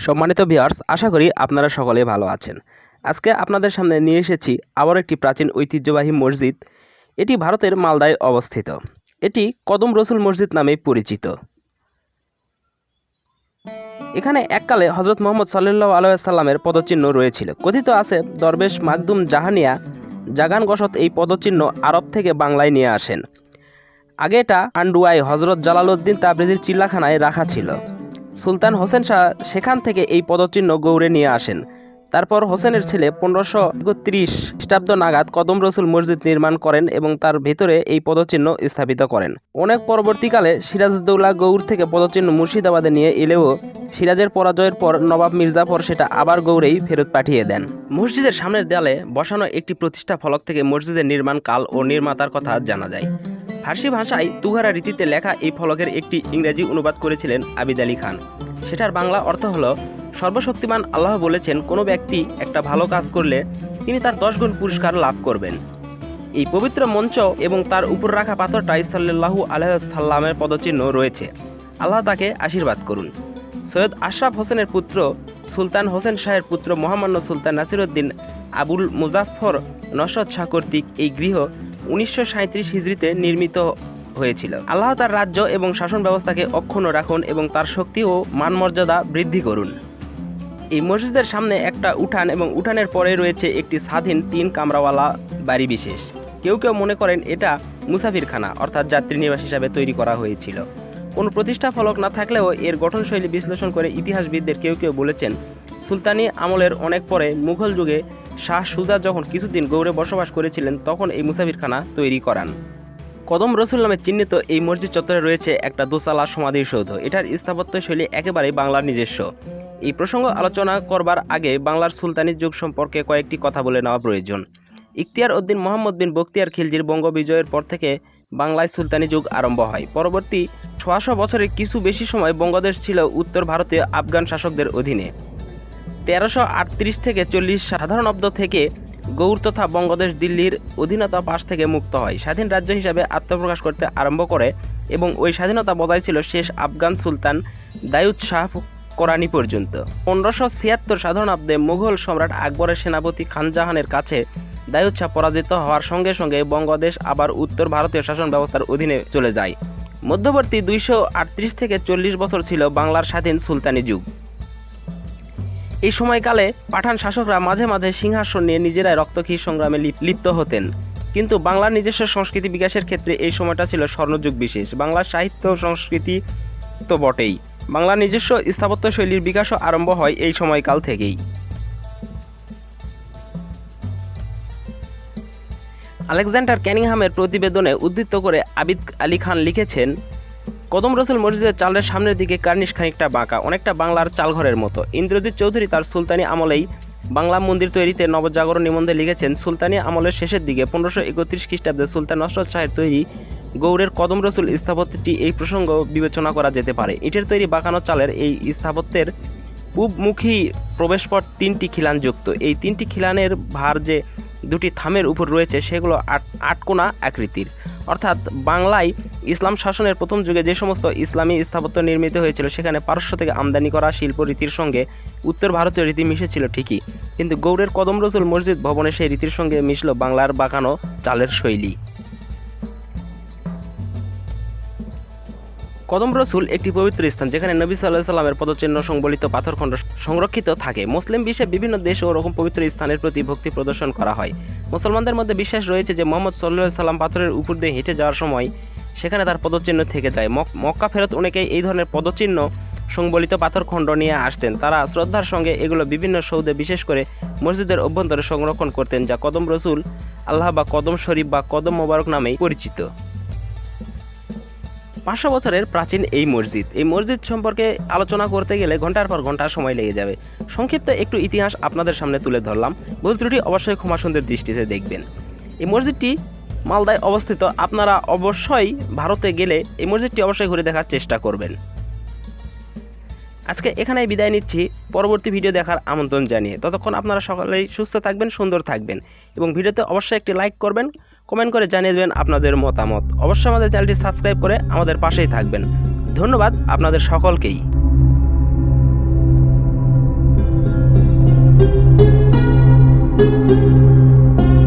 সম্মানিত ভিউয়ার্স, আশা করি আপনারা সকলেই ভালো আছেন। আজকে আপনাদের সামনে নিয়ে এসেছি আবার একটি প্রাচীন ঐতিহ্যবাহী মসজিদ। এটি ভারতের মালদায় অবস্থিত। এটি কদম রসুল মসজিদ নামে পরিচিত। এখানে এককালে হজরত মুহাম্মদ সাল্লাল্লাহু আলাইহি ওয়াসাল্লামের পদচিহ্ন রয়েছিল। কথিত আছে দরবেশ মাকদুম জাহানিয়া জাগান গসত এই পদচিহ্ন আরব থেকে বাংলায় নিয়ে আসেন। আগে এটা আন্ডুয়ায় হজরত জালালউদ্দিন তাবরিজির চিল্লাখানায় রাখা ছিল। সুলতান হোসেন শাহ সেখান থেকে এই পদচিহ্ন গৌড়ে নিয়ে আসেন। তারপর হোসেনের ছেলে 1531 খ্রিস্টাব্দ নাগাদ কদম রসুল মসজিদ নির্মাণ করেন এবং তার ভেতরে এই পদচিহ্ন স্থাপিত করেন। অনেক পরবর্তীকালে সিরাজউদ্দৌলা গৌড় থেকে পদচিহ্ন মুর্শিদাবাদে নিয়ে এলেও সিরাজের পরাজয়ের পর নবাব মির্জাফর সেটা আবার গৌড়েই ফেরত পাঠিয়ে দেন। মসজিদের সামনের দেয়ালে বসানো একটি প্রতিষ্ঠা ফলক থেকে মসজিদের নির্মাণ কাল ও নির্মাতার কথা জানা যায়। ফার্সি ভাষায় তুঘারা রীতিতে লেখা এই ফলকের একটি ইংরেজি অনুবাদ করেছিলেন আবিদ আলী খান। সেটার বাংলা অর্থ হলো, সর্বশক্তিমান আল্লাহ বলেছেন, কোনো ব্যক্তি একটা ভালো কাজ করলে তিনি তার 10 গুণ পুরস্কার লাভ করবেন। এই পবিত্র মঞ্চ এবং তার উপর রাখা পাথরটা সাল্লাল্লাহু আলাইহি ওয়াসাল্লামের পদচিহ্ন রয়েছে। আল্লাহ তাকে আশীর্বাদ করুন। সৈয়দ আশরাফ হোসেনের পুত্র সুলতান হোসেন শাহের পুত্র মহামান্য সুলতান নাসিরউদ্দিন আবুল মুজাফফর নসরত শাহ কর্তৃক এই গৃহ 1937 হিজরিতে নির্মিত হয়েছিল। আল্লাহ তার রাজ্য এবং শাসন ব্যবস্থাকে অক্ষুণ্ণ রাখুন এবং তার শক্তি ও মানমর্যাদা বৃদ্ধি করুন। এই মসজিদের সামনে একটা উঠান এবং উঠানের পরে রয়েছে একটি স্বাধীন 3 কামরাওয়ালা বাড়ি বিশেষ। কেউ কেউ মনে করেন এটা মুসাফিরখানা অর্থাৎ যাত্রী নিবাস হিসাবে তৈরি করা হয়েছিল। কোনো প্রতিষ্ঠা ফলক না থাকলেও এর গঠনশৈলী বিশ্লেষণ করে ইতিহাসবিদদের কেউ কেউ বলেছেন, সুলতানি আমলের অনেক পরে মুঘল যুগে শাহ সুজা যখন কিছুদিন গৌড়ে বসবাস করেছিলেন তখন এই মুসাফিরখানা তৈরি করান। কদম রসুল নামে চিহ্নিত এই মসজিদ চত্বরে রয়েছে একটা দোতলা সমাধিসৌধ। এটার স্থাপত্যশৈলী একেবারেই বাংলার নিজস্ব। এই প্রসঙ্গ আলোচনা করবার আগে বাংলার সুলতানি যুগ সম্পর্কে কয়েকটি কথা বলে নেওয়া প্রয়োজন। ইখতিয়ার উদ্দিন মোহাম্মদ বিন বখতিয়ার খিলজির বঙ্গ বিজয়ের পর থেকে বাংলায় সুলতানি যুগ আরম্ভ হয়। পরবর্তী 600 বছরের কিছু বেশি সময় বঙ্গদেশ ছিল উত্তর ভারতে আফগান শাসকদের অধীনে। 1338 থেকে 40 সাধারণাব্দ থেকে গৌড় তথা বঙ্গদেশ দিল্লির অধীনতা পাশ থেকে মুক্ত হয়, স্বাধীন রাজ্য হিসাবে আত্মপ্রকাশ করতে আরম্ভ করে এবং ওই স্বাধীনতা বজায় ছিল শেষ আফগান সুলতান দাউদ শাহ কোরানি পর্যন্ত। 1576 সাধারণাব্দে মুঘল সম্রাট আকবরের সেনাপতি খান জাহানের কাছে দাউদ শাহ পরাজিত হওয়ার সঙ্গে সঙ্গে বঙ্গদেশ আবার উত্তর ভারতীয় শাসন ব্যবস্থার অধীনে চলে যায়। মধ্যবর্তী 238 থেকে 40 বছর ছিল বাংলার স্বাধীন সুলতানি যুগ। এই সময়কালে পাঠান শাসকরা মাঝে মাঝে সিংহাসন নিয়ে নিজেরাই রক্তক্ষয়ী সংগ্রামে লিপ্ত হতেন, কিন্তু বাংলার নিজস্ব সংস্কৃতি বিকাশের ক্ষেত্রে এই সময়টা ছিল স্বর্ণযুগ বিশেষ। বাংলার সাহিত্য সংস্কৃতি তো বটেই, বাংলার নিজস্ব স্থাপত্য শৈলীর বিকাশও আরম্ভ হয় এই সময়কাল থেকেই। আলেকজান্ডার ক্যানিংহামের প্রতিবেদনে উদ্ধৃত করে আবিদ আলী খান লিখেছেন, কদম রসুল মসজিদের চালের সামনের দিকে কার্নিশ খানিকটা বাঁকা, অনেকটা বাংলার চালঘরের মতো। ইন্দ্রজিৎ চৌধুরী তার সুলতানি আমলেই বাংলা মন্দির তৈরিতে নবজাগরণ নিবন্ধে লিখেছেন, সুলতানি আমলের শেষের দিকে 1531 খ্রিস্টাব্দে সুলতান নসরত শাহের তৈরি গৌড়ের কদম রসুল স্থাপত্যটি এই প্রসঙ্গ বিবেচনা করা যেতে পারে। ইটের তৈরি বাঁকানো চালের এই স্থাপত্যের পূবমুখী প্রবেশপথ 3টি খিলান যুক্ত। এই 3টি খিলানের ভার যে 2টি থামের উপর রয়েছে সেগুলো আটকোনা আকৃতির। অর্থাৎ বাংলায় ইসলাম শাসনের প্রথম যুগে যে সমস্ত ইসলামী স্থাপত্য নির্মিত হয়েছিল সেখানে পারস্য থেকে আমদানি করা শিল্প রীতির সঙ্গে উত্তর ভারতীয় রীতি মিশেছিল ঠিকই, কিন্তু গৌড়ের কদম রসুল মসজিদ ভবনে সেই রীতির সঙ্গে মিশল বাংলার বাঁকানো চালের শৈলী। কদম রসুল একটি পবিত্র স্থান যেখানে নবী সাল্লাল্লাহু আলাইহি ওয়াসাল্লামের পদচিহ্ন সংবলিত পাথরখণ্ড সংরক্ষিত থাকে। মুসলিম বিশ্বে বিভিন্ন দেশে ওরকম পবিত্র স্থানের প্রতি ভক্তি প্রদর্শন করা হয়। মুসলমানদের মধ্যে বিশ্বাস রয়েছে যে মুহাম্মদ সাল্লাল্লাহু আলাইহি ওয়াসাল্লাম পাথরের উপর দিয়ে হেঁটে যাওয়ার সময় সেখানে তার পদচিহ্ন থেকে যায়। মক্কা ফেরত অনেকেই এই ধরনের পদচিহ্ন সংবলিত পাথরখণ্ড নিয়ে আসতেন। তারা শ্রদ্ধার সঙ্গে এগুলো বিভিন্ন সৌধে বিশেষ করে মসজিদের অভ্যন্তরে সংরক্ষণ করতেন, যা কদম রসুল আল্লাহ বা কদম শরীফ বা কদম মোবারক নামেই পরিচিত। 500 বছরের প্রাচীন এই মসজিদ সম্পর্কে আলোচনা করতে গেলে ঘন্টার পর ঘন্টা সময় লেগে যাবে। সংক্ষিপ্ত একটু ইতিহাস আপনাদের সামনে তুলে ধরলাম, ভুল ত্রুটি অবশ্যই ক্ষমা সুন্দর দৃষ্টিতে দেখবেন। এই মসজিদটি মালদায় অবস্থিত। আপনারা অবশ্যই ভারতে গেলে এই মসজিদটি অবশ্যই ঘুরে দেখার চেষ্টা করবেন। আজকে এখানেই বিদায় নিচ্ছি, পরবর্তী ভিডিও দেখার আমন্ত্রণ জানিয়ে। ততক্ষণ আপনারা সকলেই সুস্থ থাকবেন, সুন্দর থাকবেন এবং ভিডিওতে অবশ্যই একটি লাইক করবেন, কমেন্ট করে জানিয়ে দেবেন আপনাদের মতামত। অবশ্যই আমাদের চ্যানেলটি সাবস্ক্রাইব করে আমাদের পাশেই থাকবেন। ধন্যবাদ আপনাদের সকলকেই।